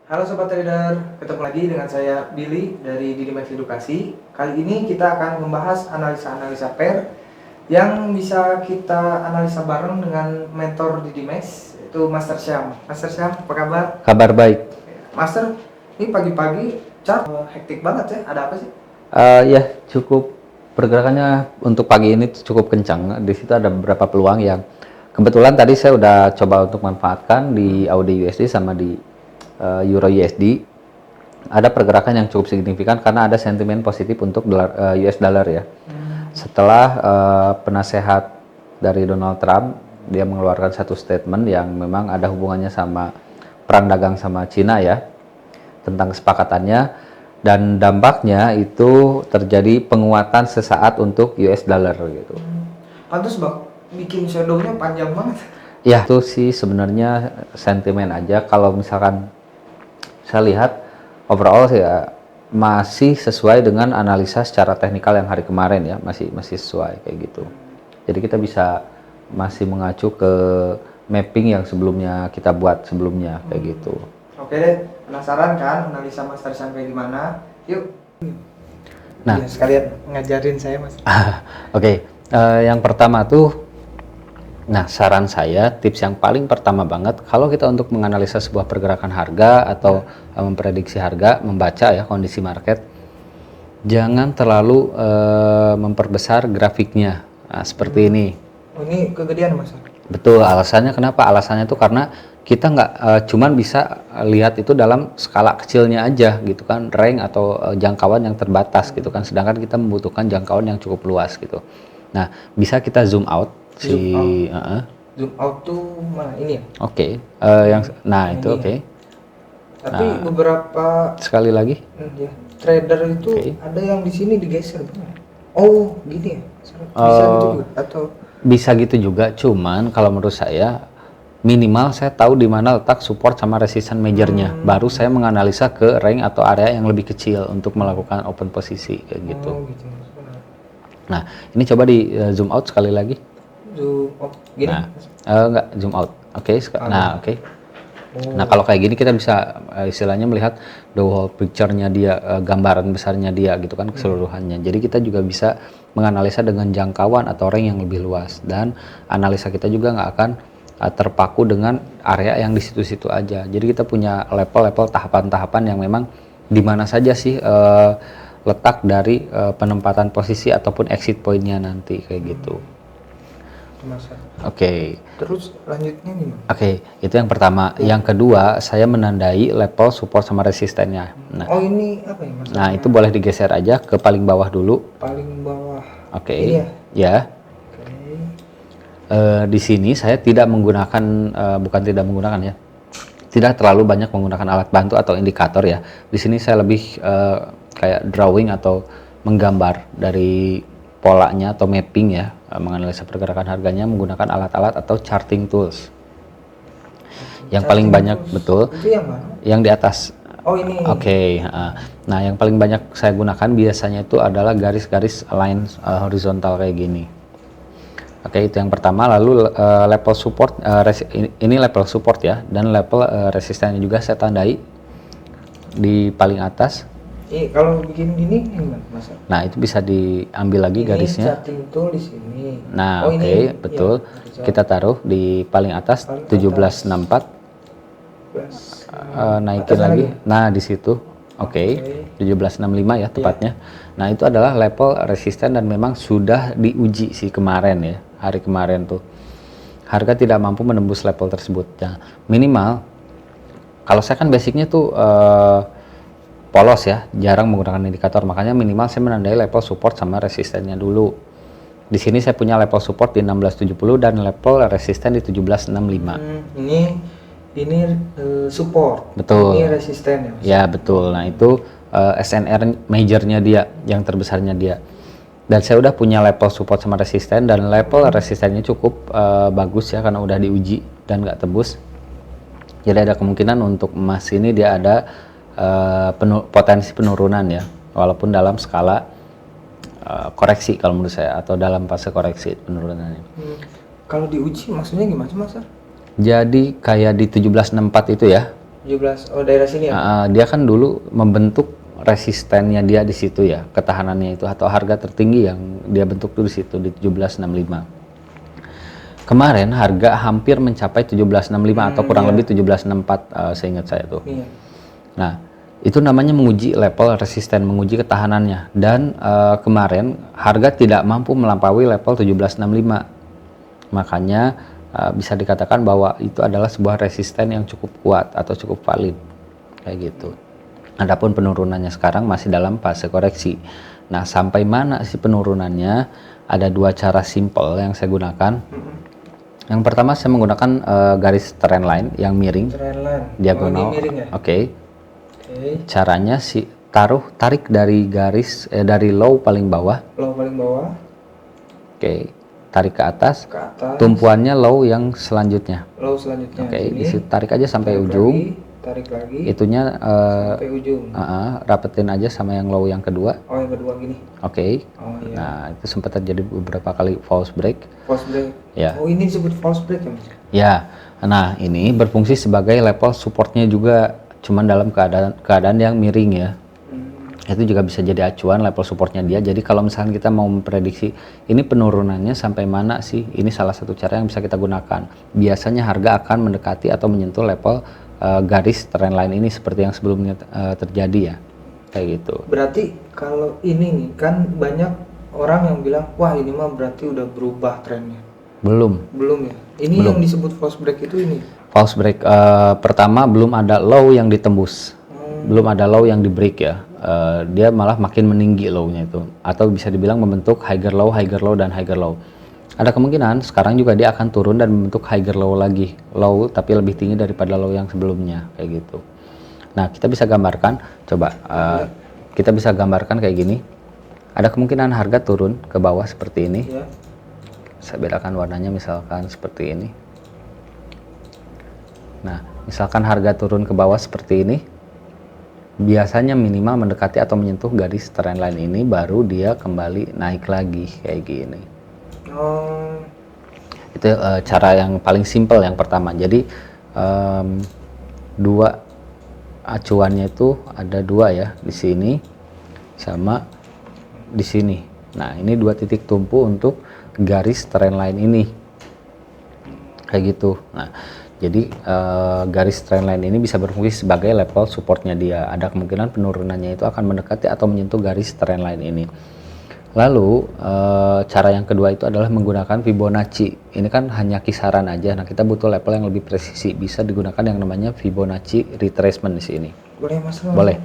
Halo Sobat Trader, ketemu lagi dengan saya Billy dari Didimax Edukasi. Kali ini kita akan membahas analisa-analisa pair yang bisa kita analisa bareng dengan mentor Didimax, yaitu Master Syam. Master Syam, apa kabar? Kabar baik. Master, ini pagi-pagi chart hektik banget ya, ada apa sih? Ya, cukup pergerakannya untuk pagi ini cukup kencang. Di situ ada beberapa peluang yang kebetulan tadi saya udah coba untuk manfaatkan di AUD USD sama di Euro USD. Ada pergerakan yang cukup signifikan karena ada sentimen positif untuk US dollar ya. Setelah penasehat dari Donald Trump, dia mengeluarkan satu statement yang memang ada hubungannya sama perang dagang sama Cina ya, tentang kesepakatannya, dan dampaknya itu terjadi penguatan sesaat untuk US dollar gitu. Pantes bang, bikin shadownya panjang banget. Ya, itu sih sebenarnya sentimen aja. Kalau misalkan saya lihat overall sih ya masih sesuai dengan analisa secara teknikal yang hari kemarin ya, masih sesuai kayak gitu. Jadi kita bisa masih mengacu ke mapping yang sebelumnya kita buat sebelumnya kayak gitu. Oke deh, penasaran kan analisa Master Syam kayak gimana? Yuk. Nah, Ya, sekalian ngajarin saya mas. Oke, yang pertama tuh, nah saran saya, tips yang paling pertama banget, kalau kita untuk menganalisa sebuah pergerakan harga atau memprediksi harga, membaca ya kondisi market, jangan terlalu memperbesar grafiknya, seperti ini. Oh, ini kegedean mas. Betul, alasannya kenapa? Alasannya tuh karena kita nggak cuman bisa lihat itu dalam skala kecilnya aja gitu kan, range atau jangkauan yang terbatas gitu kan, sedangkan kita membutuhkan jangkauan yang cukup luas gitu. Nah, bisa kita zoom out Zoom out tuh mana ini ya? Oke, nah itu Ini oke. Tapi Nah, beberapa sekali lagi. ya, trader itu Oke. ada yang di sini digeser bener. Oh gini ya? Bisa gitu juga atau? Bisa gitu juga, cuman kalau menurut saya minimal saya tahu di mana letak support sama resistance majornya, baru saya menganalisa ke range atau area yang lebih kecil untuk melakukan open posisi kayak gitu. Oh gitu. Nah, ini coba di zoom out sekali lagi. Zoom gini. Nah, enggak zoom out. Oke, nah oke. Oh. Nah, kalau kayak gini kita bisa istilahnya melihat the whole picture-nya dia, gambaran besarnya dia gitu kan, keseluruhannya. Jadi kita juga bisa menganalisa dengan jangkauan atau range yang lebih luas, dan analisa kita juga nggak akan terpaku dengan area yang di situ-situ aja. Jadi kita punya level-level tahapan-tahapan yang memang di mana saja sih letak dari penempatan posisi ataupun exit point-nya nanti kayak gitu. Oke. Terus lanjutnya gimana? Oke, itu yang pertama. Yang kedua, saya menandai level support sama resistennya. Nah, Oh ini apa ya mas? nah itu boleh digeser aja ke paling bawah dulu. Paling bawah. Oke. Ini ya? Ya. Oke. Di sini saya tidak menggunakan, bukan tidak menggunakan ya, tidak terlalu banyak menggunakan alat bantu atau indikator ya. Di sini saya lebih kayak drawing atau menggambar dari polanya atau mapping ya, menganalisa pergerakan harganya menggunakan alat-alat atau charting tools. Yang paling banyak betul. Itu yang mana? Yang di atas. Oh ini. Oke. Nah, yang paling banyak saya gunakan biasanya itu adalah garis-garis line horizontal kayak gini. Oke, itu yang pertama. Lalu level support, ini level support ya, dan level resistennya juga saya tandai di paling atas. Kalau bikin gini gimana mas? Nah, itu bisa diambil lagi Ini garisnya. charting tool di sini. Nah, Oh, oke, ini, betul. ya, Kita taruh di paling atas, Paling 1764. Naikin lagi. Nah, di situ. Oke. 1765 ya tepatnya. Nah, itu adalah level resisten dan memang sudah diuji sih kemarin ya. Hari kemarin tuh. Harga tidak mampu menembus level tersebut. Nah, minimal kalau saya kan basicnya tuh polos ya, jarang menggunakan indikator, makanya minimal saya menandai level support sama resistennya dulu. Di sini saya punya level support di 1670 dan level resisten di 1765. Ini support. Betul. Ini resisten ya. Mas? Ya betul. Nah itu SNR majornya dia, yang terbesarnya dia. Dan saya udah punya level support sama resisten, dan level resistennya cukup bagus ya karena udah diuji dan nggak tebus. Jadi ada kemungkinan untuk emas ini dia ada potensi penurunan ya, walaupun dalam skala koreksi kalau menurut saya, atau dalam fase koreksi penurunannya. Kalau diuji maksudnya gimana mas? Jadi kayak di 1764 itu ya, 17. Oh, daerah sini ya? Dia kan dulu membentuk resistennya dia di situ ya, ketahanannya itu atau harga tertinggi yang dia bentuk tuh di situ di 1765. Kemarin harga hampir mencapai 1765 atau kurang lebih 1764 seingat saya tuh. Iya. Nah, itu namanya menguji level resisten, menguji ketahanannya. Dan kemarin harga tidak mampu melampaui level 1765. Makanya bisa dikatakan bahwa itu adalah sebuah resisten yang cukup kuat atau cukup valid. Kayak gitu. Adapun penurunannya sekarang masih dalam fase koreksi. Nah, sampai mana sih penurunannya? Ada dua cara simple yang saya gunakan. Yang pertama saya menggunakan garis trendline yang miring, Trendline. diagonal. Oh, ini miring ya? Oke. Oke. Caranya tarik dari garis dari low paling bawah. Low paling bawah Oke. Tarik ke atas. ke atas. Tumpuannya low yang selanjutnya. Low selanjutnya. Oke, Sini. di situ tarik aja sampai Tarik ujung. lagi, tarik lagi. Itunya Sampai ujung. rapetin aja sama yang low yang kedua. Oh, yang kedua gini. Oke. Oh iya. Nah, itu sempat terjadi beberapa kali false break. False break. Ya. Oh, ini disebut false break ya, Mas? Ya. Nah, ini berfungsi sebagai level supportnya juga, cuman dalam keadaan yang miring ya. Itu juga bisa jadi acuan level supportnya dia. Jadi kalau misalnya kita mau memprediksi ini penurunannya sampai mana sih, ini salah satu cara yang bisa kita gunakan. Biasanya harga akan mendekati atau menyentuh level garis trendline ini seperti yang sebelumnya terjadi ya, kayak gitu. Berarti kalau ini nih kan banyak orang yang bilang, wah ini mah berarti udah berubah trennya. Belum Belum ya? Ini Belum. yang disebut false break itu ini. false break. Pertama belum ada low yang ditembus, belum ada low yang di break ya. Dia malah makin meninggi low-nya itu, atau bisa dibilang membentuk higher low dan higher low. Ada kemungkinan sekarang juga dia akan turun dan membentuk higher low lagi, low tapi lebih tinggi daripada low yang sebelumnya, kayak gitu. Nah, kita bisa gambarkan, coba kita bisa gambarkan kayak gini. Ada kemungkinan harga turun ke bawah seperti ini. Ya. Saya bedakan warnanya, misalkan seperti ini. Nah, misalkan harga turun ke bawah seperti ini, biasanya minimal mendekati atau menyentuh garis trendline ini, baru dia kembali naik lagi kayak gini. Oh. Itu cara yang paling simple yang pertama. Jadi dua acuannya itu ada dua ya, di sini sama di sini. Nah, ini dua titik tumpu untuk garis trendline ini, kayak gitu. Nah, jadi garis trendline ini bisa berfungsi sebagai level supportnya dia. Ada kemungkinan penurunannya itu akan mendekati atau menyentuh garis trendline ini. Lalu cara yang kedua itu adalah menggunakan Fibonacci. Ini kan hanya kisaran aja. Nah, kita butuh level yang lebih presisi. Bisa digunakan yang namanya Fibonacci retracement di sini. Boleh Mas? Boleh.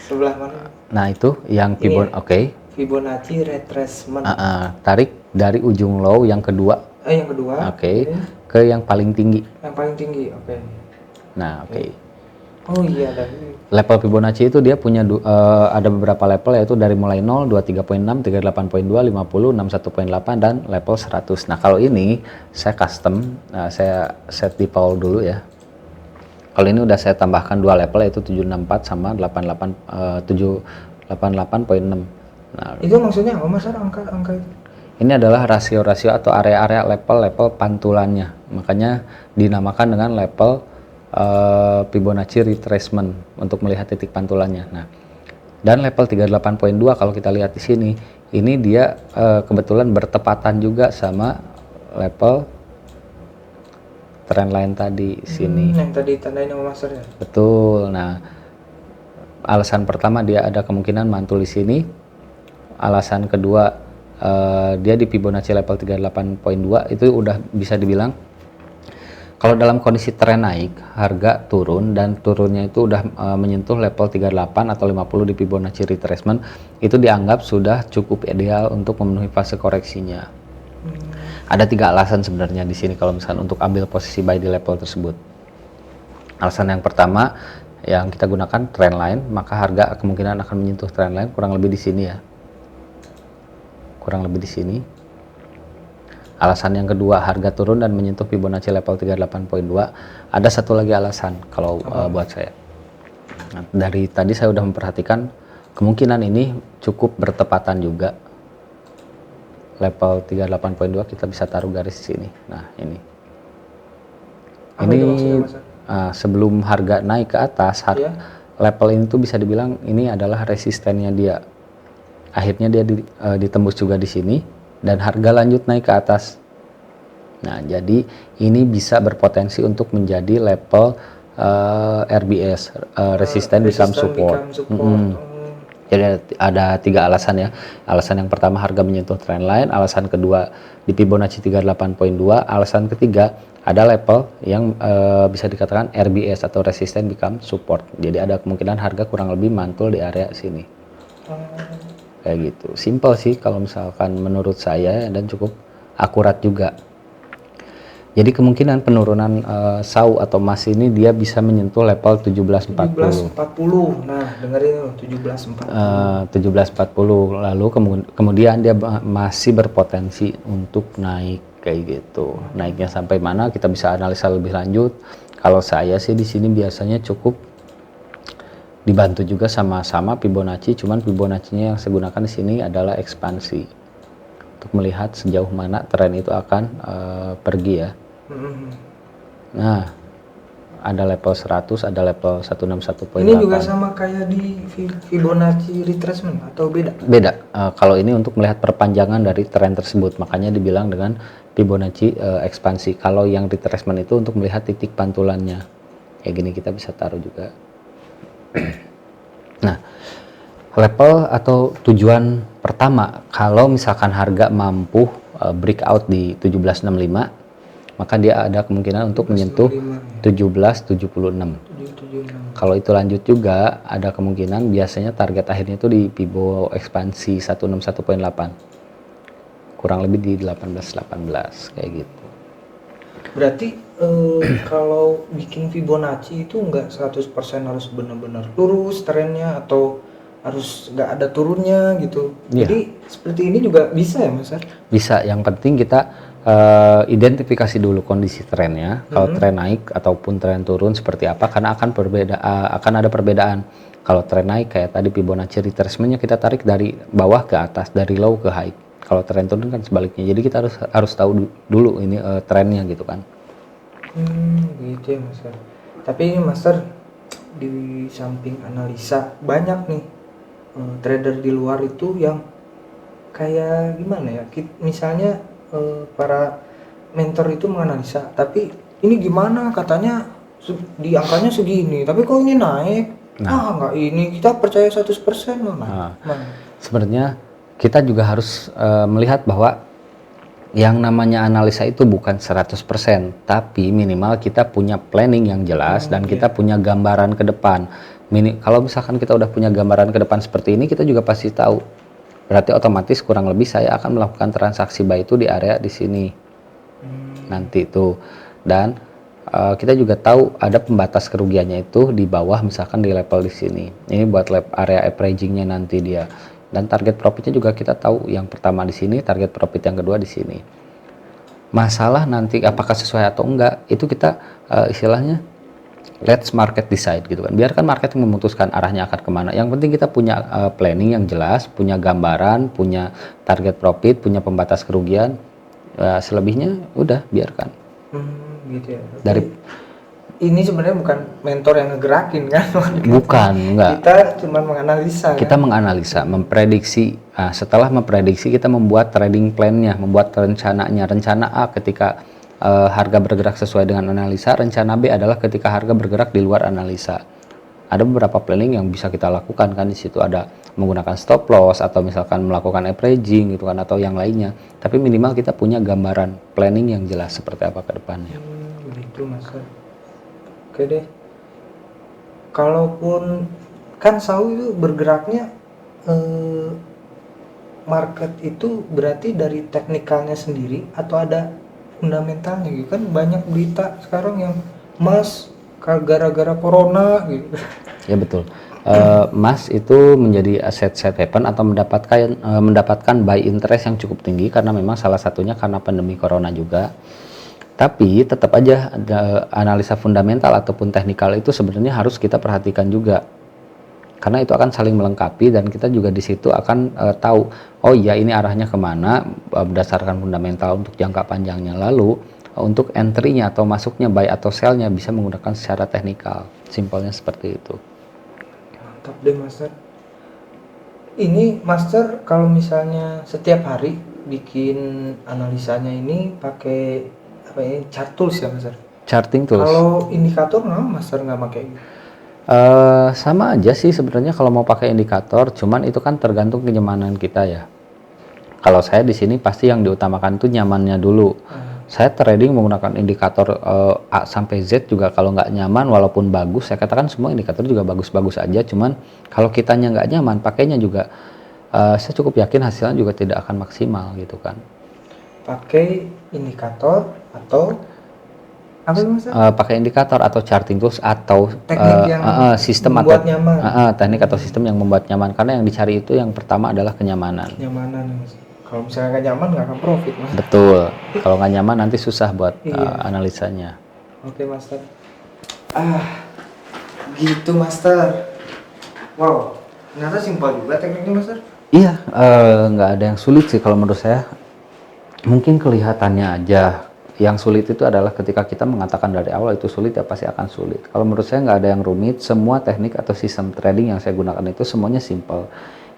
Sebelah mana? Nah, itu yang Ini Fibonacci retracement. Tarik dari ujung low yang kedua. Yang kedua. Oke. Ke yang paling tinggi. Yang paling tinggi. Oke. Nah, oke. Oh iya, ada. Level Fibonacci itu dia punya ada beberapa level, yaitu dari mulai 0, 23.6, 38.2, 50, 61.8 dan level 100. Nah, kalau ini saya custom, saya set di Paul dulu ya. Kalau ini udah saya tambahkan dua level, yaitu 764 sama 788.6. Nah, Itu maksudnya apa Mas? Angka itu? ini adalah rasio-rasio atau area-area level-level pantulannya. Makanya dinamakan dengan level Fibonacci retracement untuk melihat titik pantulannya. Nah, dan level 38.2 kalau kita lihat di sini, ini dia kebetulan bertepatan juga sama level trendline tadi sini. Yang tadi tandain sama Master ya? Betul. Nah, alasan pertama dia ada kemungkinan mantul di sini. Alasan kedua dia di Fibonacci level 38.2 itu udah bisa dibilang kalau dalam kondisi tren naik, harga turun dan turunnya itu udah menyentuh level 38 atau 50 di Fibonacci retracement, itu dianggap sudah cukup ideal untuk memenuhi fase koreksinya. Ada 3 alasan sebenarnya di sini kalau misalnya untuk ambil posisi buy di level tersebut. Alasan yang pertama yang kita gunakan trendline, maka harga kemungkinan akan menyentuh trendline kurang lebih di sini ya. Kurang lebih di sini. Alasan yang kedua, harga turun dan menyentuh Fibonacci level 38.2. Ada satu lagi alasan kalau buat saya. Nah, dari tadi saya sudah memperhatikan kemungkinan ini cukup bertepatan juga. Level 38.2 kita bisa taruh garis di sini. Nah, ini. Apa itu maksudnya, Mas? sebelum harga naik ke atas, Iya. level ini tuh bisa dibilang ini adalah resistennya dia. Akhirnya dia ditembus juga di sini dan harga lanjut naik ke atas. Nah, jadi ini bisa berpotensi untuk menjadi level RBS, resisten become support. Oh. Jadi ada 3 alasan ya. Alasan yang pertama harga menyentuh trendline, alasan kedua di Fibonacci 38.2, alasan ketiga ada level yang bisa dikatakan RBS atau resisten become support. Jadi ada kemungkinan harga kurang lebih mantul di area sini. Kayak gitu. Simple sih kalau misalkan menurut saya dan cukup akurat juga. Jadi kemungkinan penurunan SAU atau emas ini dia bisa menyentuh level 1740. 1740. Nah, dengerin loh, 1740. 1740 lalu kemudian dia masih berpotensi untuk naik kayak gitu. Naiknya sampai mana kita bisa analisa lebih lanjut. Kalau saya sih di sini biasanya cukup dibantu juga sama-sama Fibonacci, cuman Fibonacci-nya yang saya gunakan di sini adalah ekspansi untuk melihat sejauh mana tren itu akan pergi ya. Nah, ada level 100, ada level 161.8. Ini juga sama kayak di Fibonacci retracement atau beda? Beda. Kalau ini untuk melihat perpanjangan dari tren tersebut, makanya dibilang dengan Fibonacci ekspansi. Kalau yang retracement itu untuk melihat titik pantulannya. Kayak gini kita bisa taruh juga. Nah, level atau tujuan pertama, kalau misalkan harga mampu breakout di 1765, maka dia ada kemungkinan untuk menyentuh 1776. Kalau itu lanjut juga, ada kemungkinan biasanya target akhirnya itu di Fibo ekspansi 161.8. Kurang lebih di 1818 kayak gitu. Berarti kalau bikin Fibonacci itu nggak 100% harus benar-benar lurus trennya atau harus nggak ada turunnya gitu. Iya. Jadi seperti ini juga bisa ya Mas? Bisa, yang penting kita identifikasi dulu kondisi trennya. Kalau tren naik ataupun tren turun seperti apa, karena akan ada perbedaan. Kalau tren naik kayak tadi Fibonacci retracement-nya kita tarik dari bawah ke atas, dari low ke high. Kalau tren turun kan sebaliknya. Jadi kita harus tahu dulu ini trennya gitu kan. Gitu ya Master. Tapi ini Master, di samping analisa banyak nih trader di luar itu yang kayak gimana ya? Misalnya para mentor itu menganalisa, tapi ini gimana katanya di angkanya segini, tapi kok ini naik? Nggak ini, kita percaya 100% loh. Sebenarnya kita juga harus melihat bahwa yang namanya analisa itu bukan 100%, tapi minimal kita punya planning yang jelas dan kita punya gambaran ke depan. Kalau misalkan kita udah punya gambaran ke depan seperti ini, kita juga pasti tahu. Berarti otomatis kurang lebih saya akan melakukan transaksi buy itu di area di sini. Nanti itu. Dan kita juga tahu ada pembatas kerugiannya itu di bawah misalkan di level di sini. Ini buat area averaging-nya nanti dia. Dan target profitnya juga kita tahu, yang pertama di sini, target profit yang kedua di sini. Masalah nanti apakah sesuai atau enggak, itu kita istilahnya let's market decide gitu kan. Biarkan market yang memutuskan arahnya akan kemana. Yang penting kita punya planning yang jelas, punya gambaran, punya target profit, punya pembatas kerugian. Selebihnya udah biarkan. Gitu ya. Ini sebenarnya bukan mentor yang ngegerakin kan? Bukan, enggak. Kita cuma menganalisa. Kita menganalisa, memprediksi. Setelah memprediksi, kita membuat trading plan-nya, membuat rencananya. Rencana A ketika harga bergerak sesuai dengan analisa, rencana B adalah ketika harga bergerak di luar analisa. Ada beberapa planning yang bisa kita lakukan kan, di situ ada menggunakan stop loss atau misalkan melakukan averaging gitu kan, atau yang lainnya. Tapi minimal kita punya gambaran planning yang jelas seperti apa ke depannya. Begitu Mas. Oke deh. Kalaupun kan SAU itu bergeraknya market itu berarti dari teknikalnya sendiri atau ada fundamentalnya gitu kan? Banyak berita sekarang yang emas gara-gara corona gitu. Ya betul. Emas itu menjadi aset safe haven atau mendapatkan buy interest yang cukup tinggi karena memang salah satunya karena pandemi corona juga. Tapi tetap aja ada analisa fundamental ataupun teknikal itu sebenarnya harus kita perhatikan juga. Karena itu akan saling melengkapi dan kita juga di situ akan tahu, oh iya ini arahnya kemana berdasarkan fundamental untuk jangka panjangnya. Lalu untuk entry-nya atau masuknya buy atau sell-nya bisa menggunakan secara teknikal. Simpelnya seperti itu. Mantap deh Master. Ini Master kalau misalnya setiap hari bikin analisanya ini pakai apa ini chart tools ya Master? Charting tools. Kalau indikator Master nggak pakai? Sama aja sih sebenarnya kalau mau pakai indikator, cuman itu kan tergantung kenyamanan kita ya. Kalau saya di sini pasti yang diutamakan itu nyamannya dulu. Saya trading menggunakan indikator A sampai Z juga kalau nggak nyaman walaupun bagus, saya katakan semua indikator juga bagus-bagus aja, cuman kalau kitanya nggak nyaman pakainya juga saya cukup yakin hasilnya juga tidak akan maksimal gitu kan. Pakai indikator atau apa Mas? Pakai indikator atau charting tools atau teknik yang sistem membuat atau nyaman. Teknik atau sistem yang membuat nyaman, karena yang dicari itu yang pertama adalah kenyamanan. Kenyamanan Mas. Kalau misalnya nggak nyaman nggak akan profit Mas. Betul. Kalau nggak nyaman nanti susah buat Iya. analisanya. Oke Master. Gitu Master. Wow, ternyata simpel juga tekniknya Master. Iya, nggak ada yang sulit sih kalau menurut saya. Mungkin kelihatannya aja. Yang sulit itu adalah ketika kita mengatakan dari awal itu sulit, ya pasti akan sulit. Kalau menurut saya nggak ada yang rumit. Semua teknik atau sistem trading yang saya gunakan itu semuanya simple.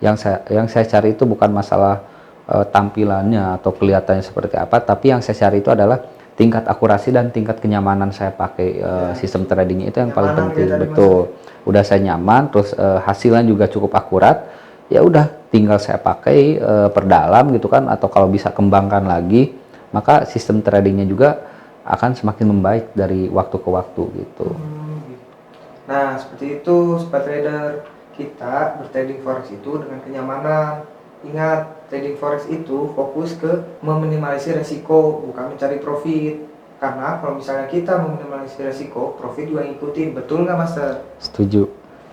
Yang saya cari itu bukan masalah tampilannya atau kelihatannya seperti apa, tapi yang saya cari itu adalah tingkat akurasi dan tingkat kenyamanan saya pakai sistem tradingnya, itu yang paling penting. Betul. Udah saya nyaman, terus hasilnya juga cukup akurat, ya udah tinggal saya pakai perdalam gitu kan, atau kalau bisa kembangkan lagi, maka sistem tradingnya juga akan semakin membaik dari waktu ke waktu gitu. Nah seperti itu Sobat Trader, kita bertrading forex itu dengan kenyamanan. Ingat, trading forex itu fokus ke meminimalisir resiko, bukan mencari profit. Karena kalau misalnya kita meminimalisir resiko, profit juga ngikutin. Betul nggak Master? Setuju.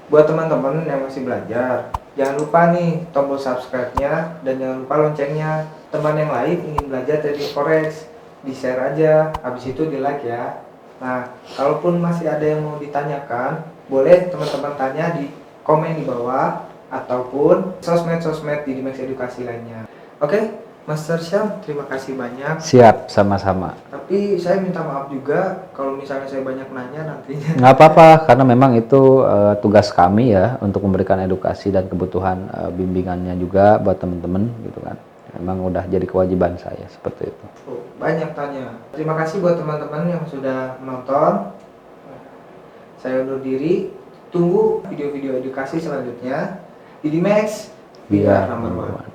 Buat teman-teman yang masih belajar, jangan lupa nih tombol subscribe-nya dan jangan lupa loncengnya. Teman yang lain ingin belajar trading forex, di share aja, habis itu di like ya. Nah, kalaupun masih ada yang mau ditanyakan, boleh teman-teman tanya di komen di bawah ataupun sosmed-sosmed di Dimax Edukasi lainnya. Oke, Master Syam, terima kasih banyak. Siap, sama-sama. Tapi saya minta maaf juga kalau misalnya saya banyak nanya nantinya. Nggak apa-apa, karena memang itu tugas kami ya untuk memberikan edukasi dan kebutuhan bimbingannya juga buat teman-teman gitu kan. Memang udah jadi kewajiban saya seperti itu. Banyak tanya. Terima kasih buat teman-teman yang sudah menonton. Saya undur diri. Tunggu video-video edukasi selanjutnya. Di Dimax, we are number one.